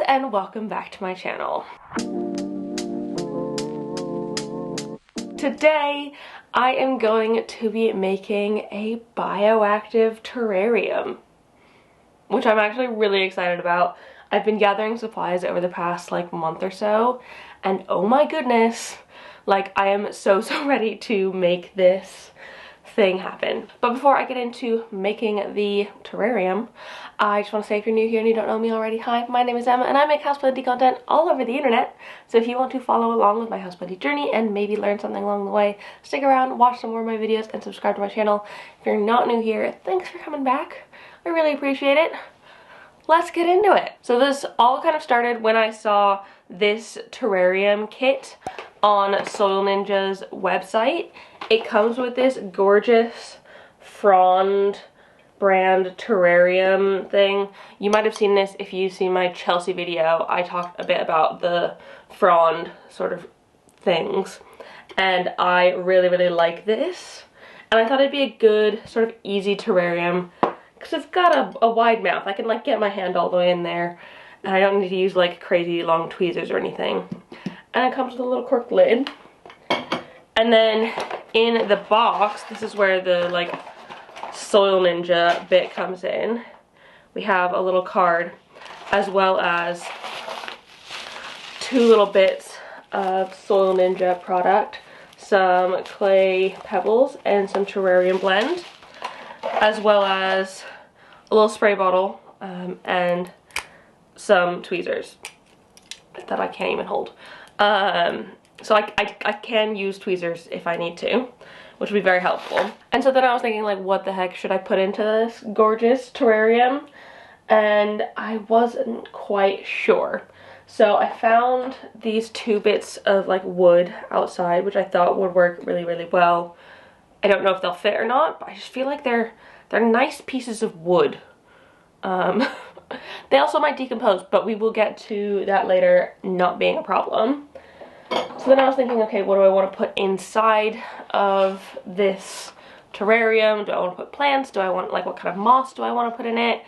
and welcome back to my channel. Today I am going to be making a bioactive terrarium, which I'm actually really excited about. I've been gathering supplies over the past month or so, and oh my goodness, I am so ready to make this thing happen. But before I get into making the terrarium, I just want to say, if you're new here and you don't know me already, hi, my name is Emma and I make houseplanty content all over the internet. So if you want to follow along with my houseplanty journey and maybe learn something along the way, stick around, watch some more of my videos, and subscribe to my channel. If you're not new here, thanks for coming back. I really appreciate it. Let's get into it. So this all kind of started when I saw this terrarium kit on Soil Ninja's website. It comes with this gorgeous frond brand terrarium thing. You might have seen this if you've seen my Chelsea video. I talked a bit about the frond sort of things, and I really like this, and I thought it'd be a good sort of easy terrarium because it's got a wide mouth. I can get my hand all the way in there, and I don't need to use crazy long tweezers or anything. And it comes with a little cork lid. And then in the box, this is where the Soil Ninja bit comes in. We have a little card as well as two little bits of Soil Ninja product, some clay pebbles and some terrarium blend, as well as a little spray bottle and some tweezers that I can't even hold. So I can use tweezers if I need to, which would be very helpful. And so then I was thinking, what the heck should I put into this gorgeous terrarium? And I wasn't quite sure. So I found these two bits of wood outside, which I thought would work really well. I don't know if they'll fit or not, but I just feel like they're nice pieces of wood. They also might decompose, but we will get to that later, not being a problem. So then I was thinking, okay, what do I want to put inside of this terrarium? Do I want to put plants? Do I want, what kind of moss do I want to put in it?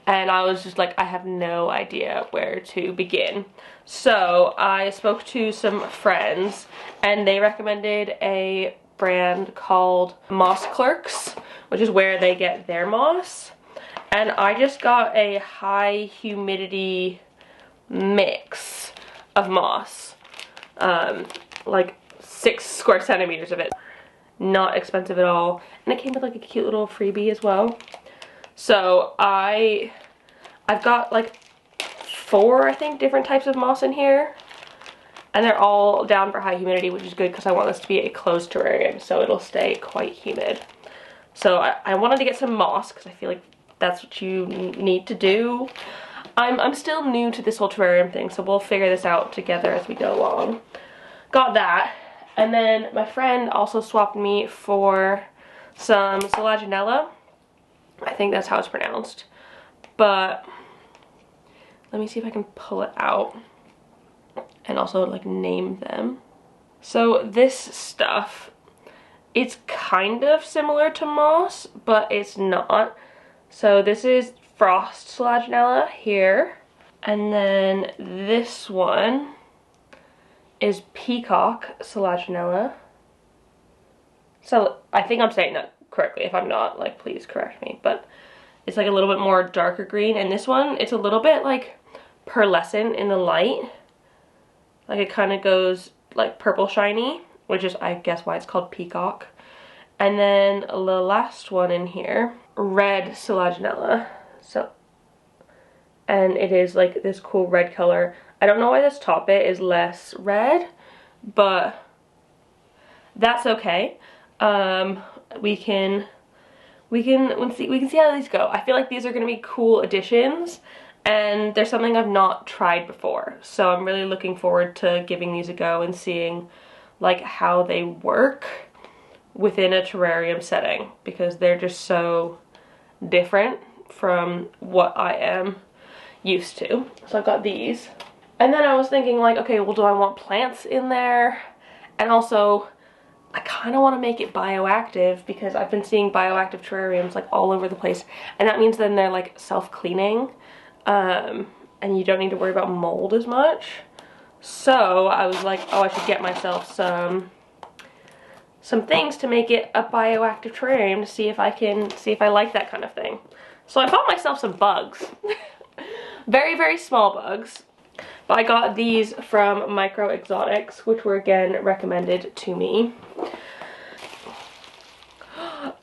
And I was just I have no idea where to begin. So I spoke to some friends, and they recommended a brand called Moss Clerks, which is where they get their moss. And I just got a high humidity mix of moss. 6 square centimeters of it. Not expensive at all. And it came with a cute little freebie as well. So I've got 4, I think, different types of moss in here. And they're all down for high humidity, which is good because I want this to be a closed terrarium, so it'll stay quite humid. So I wanted to get some moss because I feel like that's what you need to do. I'm still new to this whole terrarium thing, so we'll figure this out together as we go along. Got that, and then my friend also swapped me for some selaginella. I think that's how it's pronounced. But let me see if I can pull it out and also name them. So this stuff, it's kind of similar to moss, but it's not. So this is frost selaginella here, and then this one is peacock selaginella. So I think I'm saying that correctly. If I'm not, please correct me, but it's a little bit more darker green, and this one, it's a little bit pearlescent in the light. It kind of goes purple shiny, which is, I guess, why it's called peacock. And then the last one in here, red selaginella. So, and it is this cool red color. I don't know why this top bit is less red, but that's okay. We can see how these go. I feel like these are going to be cool additions, and there's something I've not tried before. So I'm really looking forward to giving these a go and seeing how they work within a terrarium setting, because they're just so different from what I am used to. So I've got these. And then I was thinking okay, well, do I want plants in there? And also, I kind of want to make it bioactive because I've been seeing bioactive terrariums all over the place. And that means then they're self-cleaning. and you don't need to worry about mold as much. So I was like, oh, I should get myself some things to make it a bioactive terrarium to see if I like that kind of thing. So I bought myself some bugs. Very, very small bugs. But I got these from Micro Exotics, which were again recommended to me.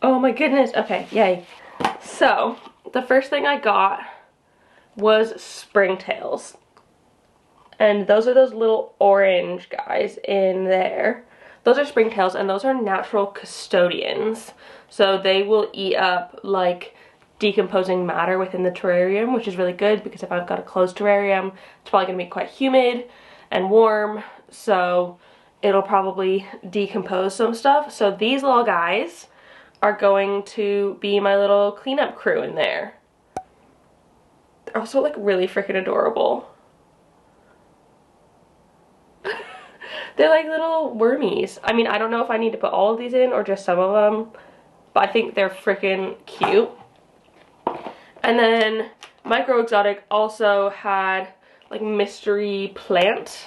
Oh my goodness, okay, yay. So, the first thing I got was springtails. And those are those little orange guys in there. Those are springtails, and those are natural custodians. So they will eat up like decomposing matter within the terrarium, which is really good because if I've got a closed terrarium, it's probably gonna be quite humid and warm, so it'll probably decompose some stuff. So these little guys are going to be my little cleanup crew in there. They're also like really freaking adorable. They're like little wormies. I mean, I don't know if I need to put all of these in or just some of them, but I think they're freaking cute. And then Micro Exotic also had like mystery plant,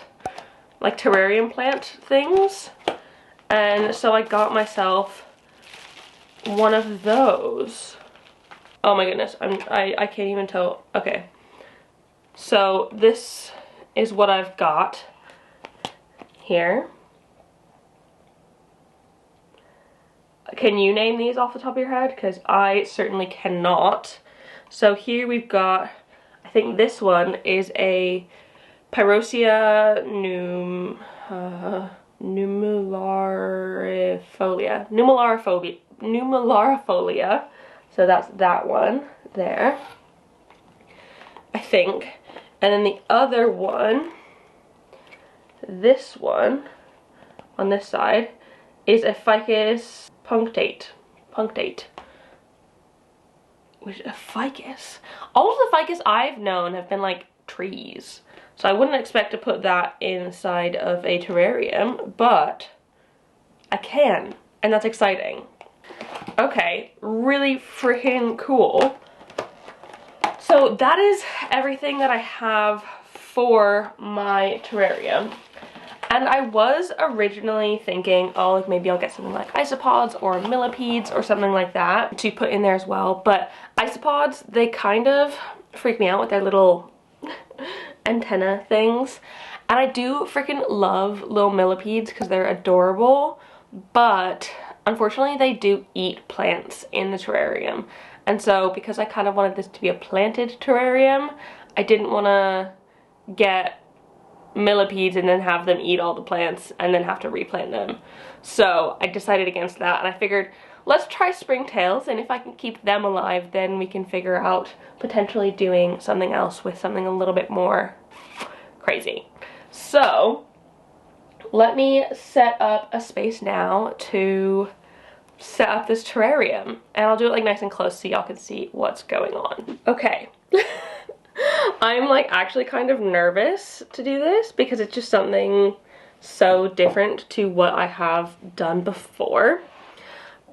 like terrarium plant things. And so I got myself one of those. Oh my goodness, I can't even tell. Okay. So this is what I've got here. Can you name these off the top of your head? Because I certainly cannot. So here we've got, I think this one is a Pyrosia numularifolia. So that's that one there, I think. And then the other one, this one on this side, is a ficus punctate. Which a ficus. All of the ficus I've known have been like trees. So I wouldn't expect to put that inside of a terrarium, but I can, and that's exciting. Okay, really freaking cool. So that is everything that I have for my terrarium. And I was originally thinking, oh, like maybe I'll get something like isopods or millipedes or something like that to put in there as well. But isopods, they kind of freak me out with their little antenna things. And I do freaking love little millipedes because they're adorable. But unfortunately, they do eat plants in the terrarium. And so because I kind of wanted this to be a planted terrarium, I didn't want to get millipedes and then have them eat all the plants and then have to replant them. So I decided against that, and I figured let's try springtails, and if I can keep them alive, then we can figure out potentially doing something else with something a little bit more crazy. So let me set up a space now to set up this terrarium, and I'll do it like nice and close so y'all can see what's going on. Okay. I'm like actually kind of nervous to do this because it's just something so different to what I have done before.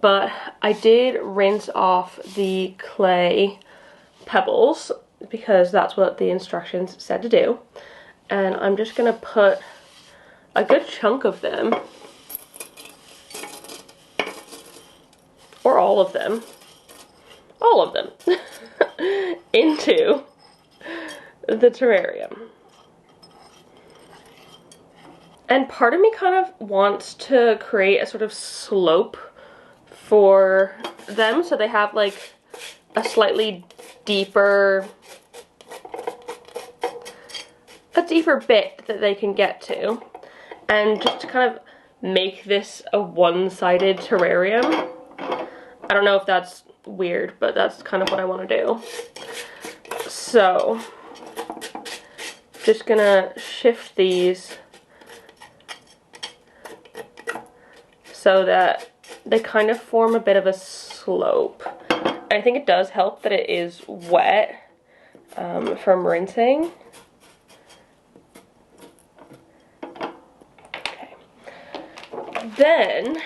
But I did rinse off the clay pebbles because that's what the instructions said to do. And I'm just gonna put a good chunk of them, or all of them, into the terrarium. And part of me kind of wants to create a sort of slope for them so they have like a slightly deeper bit that they can get to, and just to kind of make this a one-sided terrarium. I don't know if that's weird, but that's kind of what I want to do. So just gonna shift these so that they kind of form a bit of a slope. I think it does help that it is wet from rinsing. Okay. Then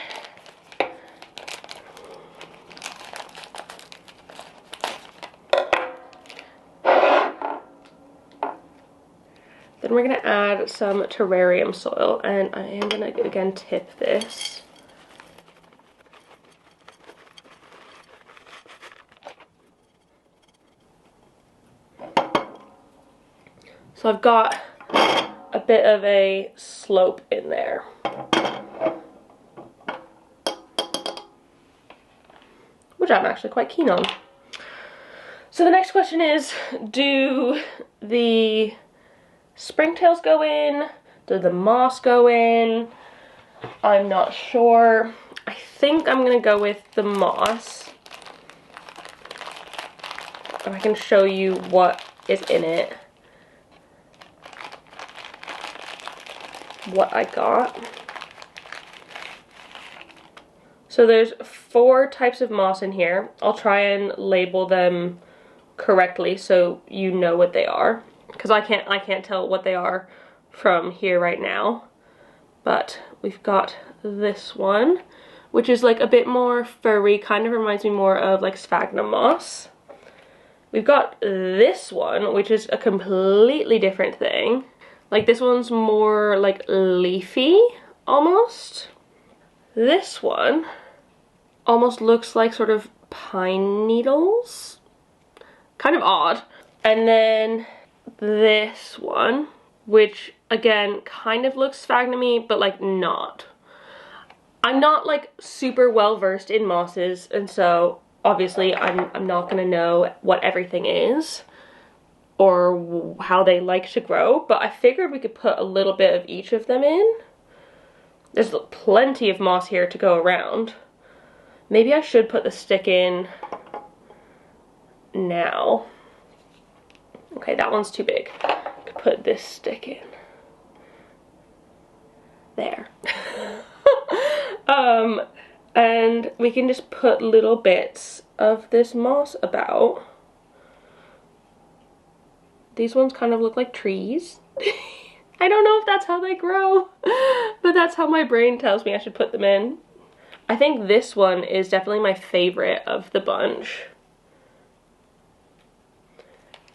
Then we're gonna add some terrarium soil, and I am gonna again tip this. So I've got a bit of a slope in there. Which I'm actually quite keen on. So the next question is, do the springtails go in? Does the moss go in? I'm not sure. I think I'm gonna go with the moss. And I can show you what is in it. What I got. So there's 4 types of moss in here. I'll try and label them correctly so you know what they are, because I can't tell what they are from here right now. But we've got this one, which is like a bit more furry, kind of reminds me more of like sphagnum moss. We've got this one, which is a completely different thing. Like this one's more like leafy almost. This one almost looks like sort of pine needles. Kind of odd. And then this one, which again kind of looks sphagnum-y, but like not. I'm not like super well versed in mosses, and so obviously I'm not gonna know what everything is or how they like to grow, but I figured we could put a little bit of each of them in. There's plenty of moss here to go around. Maybe I should put the stick in now. Okay, that one's too big. I could put this stick in. There. And we can just put little bits of this moss about. These ones kind of look like trees. I don't know if that's how they grow, but that's how my brain tells me I should put them in. I think this one is definitely my favorite of the bunch.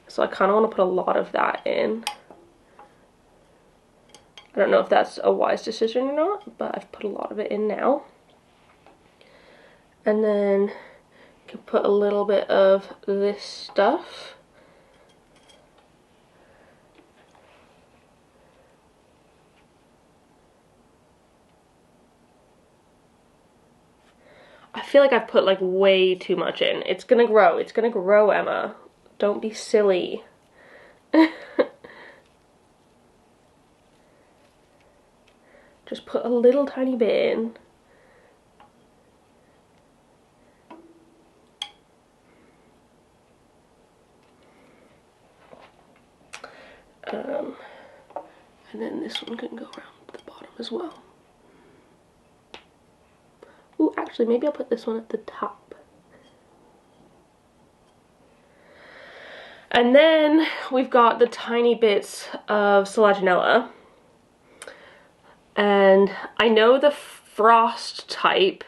So I kind of want to put a lot of that in. I don't know if that's a wise decision or not, but I've put a lot of it in now. And then you can put a little bit of this stuff. I feel like I've put like way too much in. It's gonna grow. It's gonna grow, Emma. Don't be silly. Just put a little tiny bit in. And then this one can go around the bottom as well. Ooh, actually, maybe I'll put this one at the top. And then we've got the tiny bits of selaginella. And I know the frost type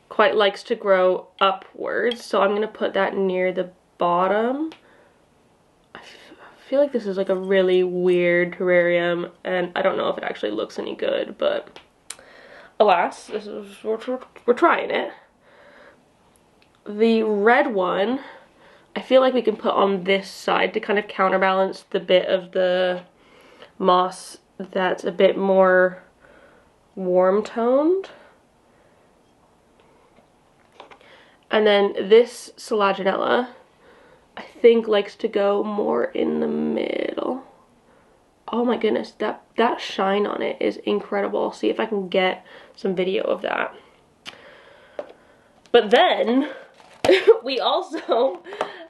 quite likes to grow upwards, so I'm going to put that near the bottom. I feel like this is like a really weird terrarium, and I don't know if it actually looks any good, but alas, we're trying it. The red one, I feel like we can put on this side to kind of counterbalance the bit of the moss that's a bit more warm toned. And then this selaginella, I think, likes to go more in the middle. Oh my goodness, that shine on it is incredible. I'll see if I can get some video of that. But then we also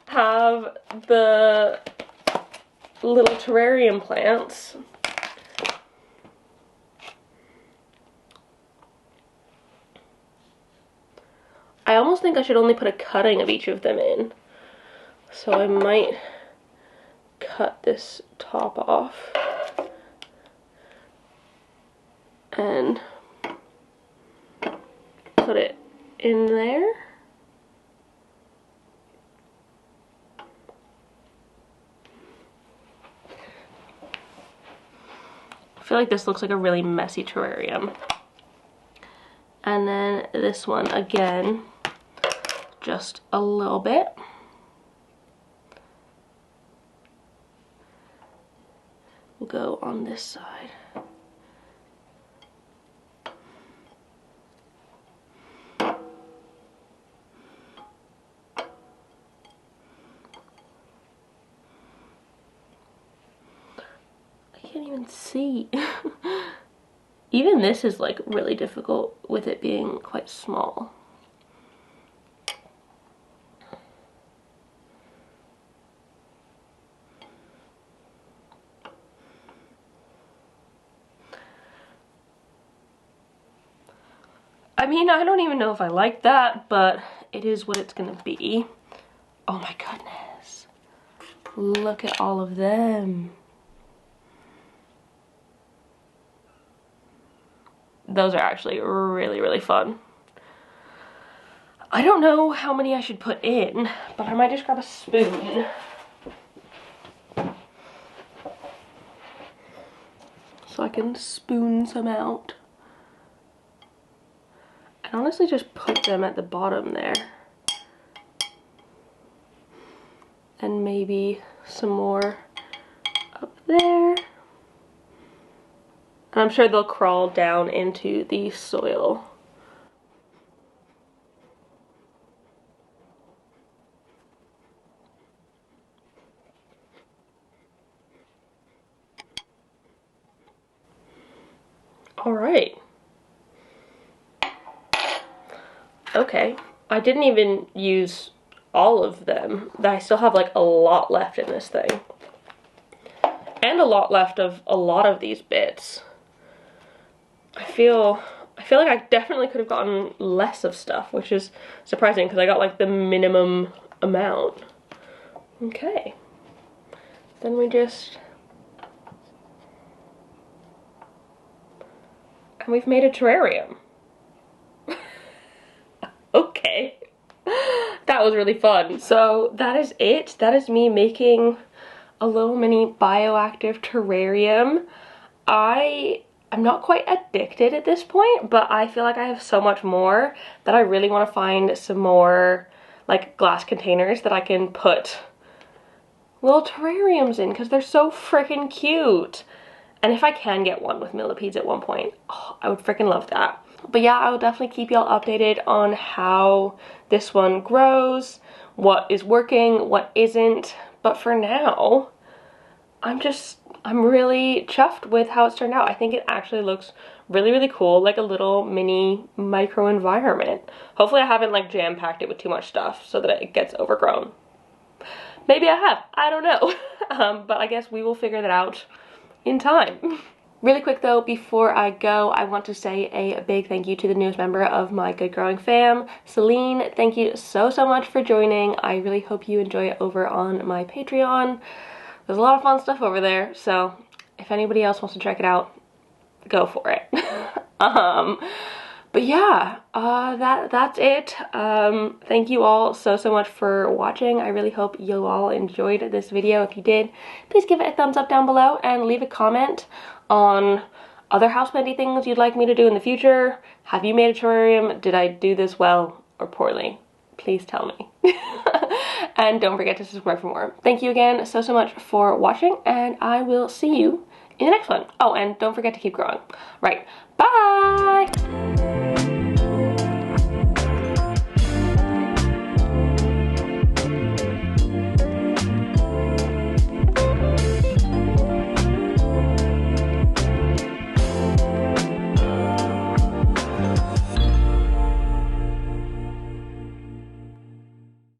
have the little terrarium plants. I almost think I should only put a cutting of each of them in. So I might cut this top off and put it in there. feel like this looks like a really messy terrarium. And then this one again, just a little bit. We'll go on this side. I can't even see. Even this is like really difficult with it being quite small. I mean, I don't even know if I like that, but it is what it's gonna be. Oh my goodness. Look at all of them. Those are actually really, really fun. I don't know how many I should put in, but I might just grab a spoon. So I can spoon some out. And honestly just put them at the bottom there. And maybe some more up there. And I'm sure they'll crawl down into the soil. All right. Okay, I didn't even use all of them. I still have like a lot left in this thing. And a lot left of a lot of these bits. I feel like I definitely could have gotten less of stuff, which is surprising because I got like the minimum amount. Okay. Then we just... And we've made a terrarium. Okay. That was really fun. So that is it. That is me making a little mini bioactive terrarium. I'm not quite addicted at this point, but I feel like I have so much more that I really want to find some more like glass containers that I can put little terrariums in because they're so freaking cute. And if I can get one with millipedes at one point, oh, I would freaking love that. But yeah, I will definitely keep y'all updated on how this one grows, what is working, what isn't. But for now, I'm really chuffed with how it's turned out. I think it actually looks really, really cool, like a little mini micro environment. Hopefully I haven't like jam-packed it with too much stuff so that it gets overgrown. Maybe I have, I don't know. But I guess we will figure that out in time. Really quick though, before I go, I want to say a big thank you to the newest member of my Good Growing fam, Celine. Thank you so much for joining. I really hope you enjoy it over on my Patreon. There's a lot of fun stuff over there, so if anybody else wants to check it out, go for it. But yeah, that's it. Thank you all so much for watching. I really hope you all enjoyed this video. If you did, please give it a thumbs up down below and leave a comment on other houseplanty things you'd like me to do in the future. Have you made a terrarium? Did I do this well or poorly? Please tell me. And don't forget to subscribe for more. Thank you again so much for watching, and I will see you in the next one. Oh, and don't forget to keep growing. Right, bye!